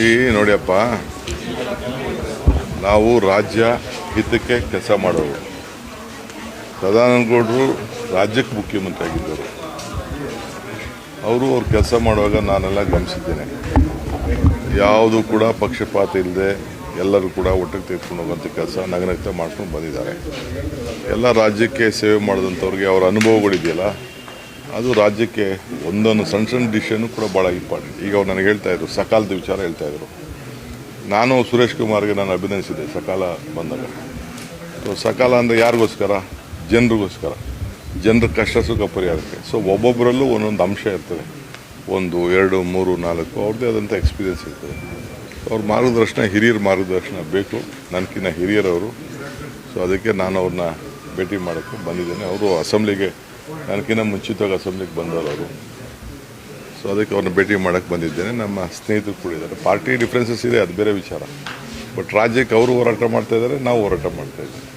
ಈ ನೋಡಿಯಪ್ಪ, ನಾವು ರಾಜ್ಯ ಹಿತಕ್ಕೆ ಕೆಲಸ ಮಾಡೋರು. ಸದಾನಂದ ಗೌಡರು ರಾಜ್ಯಕ್ಕೆ ಮುಖ್ಯಮಂತ್ರಿ ಆಗಿದ್ದರು. ಅವ್ರ ಕೆಲಸ ಮಾಡುವಾಗ ನಾನೆಲ್ಲ ಗಮನಿಸಿದ್ದೇನೆ. ಯಾವುದು ಕೂಡ ಪಕ್ಷಪಾತ ಇಲ್ಲದೆ ಎಲ್ಲರೂ ಕೂಡ ಒಟ್ಟಿಗೆ ತೆಗೆದುಕೊಂಡು ಹೋಗುವಂಥ ಕೆಲಸ ನಗನಗ್ತಾ ಮಾಡ್ಕೊಂಡು ಬಂದಿದ್ದಾರೆ. ಎಲ್ಲ ರಾಜ್ಯಕ್ಕೆ ಸೇವೆ ಮಾಡಿದಂಥವ್ರಿಗೆ ಅವರ ಅನುಭವಗಳಿದೆಯಲ್ಲ, ಅದು ರಾಜ್ಯಕ್ಕೆ ಒಂದೊಂದು ಸಣ್ಣ ಸಣ್ಣ ಡಿಸಿಷನ್ನು ಕೂಡ ಭಾಳ ಇಂಪಾರ್ಟೆಂಟ್. ಈಗ ಅವ್ರು ನನಗೆ ಹೇಳ್ತಾಯಿದ್ರು, ಸಕಾಲದ ವಿಚಾರ ಹೇಳ್ತಾಯಿದ್ರು. ನಾನು ಸುರೇಶ್ ಕುಮಾರ್ಗೆ ನಾನು ಅಭಿನಂದಿಸಿದೆ ಸಕಾಲ ಬಂದಾಗ. ಸಕಾಲ ಅಂದರೆ ಯಾರಿಗೋಸ್ಕರ? ಜನರಿಗೋಸ್ಕರ, ಜನರ ಕಷ್ಟ ಸುಖ ಪರಿಹಾರಕ್ಕೆ. ಸೊ ಒಬ್ಬೊಬ್ಬರಲ್ಲೂ ಒಂದೊಂದು ಅಂಶ ಇರ್ತದೆ, 1, 2, 3, 4 ಅವ್ರದ್ದೇ ಆದಂಥ ಎಕ್ಸ್ಪೀರಿಯೆನ್ಸ್ ಇರ್ತದೆ. ಅವ್ರ ಮಾರ್ಗದರ್ಶನ, ಹಿರಿಯರ ಮಾರ್ಗದರ್ಶನ ಬೇಕು. ನನಗಿನ್ನ ಹಿರಿಯರವರು. ಸೊ ಅದಕ್ಕೆ ನಾನು ಅವ್ರನ್ನ ಭೇಟಿ ಮಾಡೋಕ್ಕೆ ಬಂದಿದ್ದೇನೆ. ಅವರು ಅಸೆಂಬ್ಲಿಗೆ ನನಗಿನ್ನ ಮುಂಚಿತವಾಗಿ ಅಸೆಂಬ್ಲಿಗೆ ಬಂದವರು ಅವರು. ಸೊ ಅದಕ್ಕೆ ಅವ್ರನ್ನ ಭೇಟಿ ಮಾಡೋಕ್ಕೆ ಬಂದಿದ್ದೇನೆ. ನಮ್ಮ ಸ್ನೇಹಿತರು ಕೂಡ ಇದ್ದಾರೆ. ಪಾರ್ಟಿ ಡಿಫ್ರೆನ್ಸಸ್ ಇದೆ, ಅದು ಬೇರೆ ವಿಚಾರ. ಬಟ್ ರಾಜ್ಯಕ್ಕೆ ಅವರು ಹೋರಾಟ ಮಾಡ್ತಾ ಇದ್ದಾರೆ, ನಾವು ಹೋರಾಟ ಮಾಡ್ತಾ ಇದ್ದೀವಿ.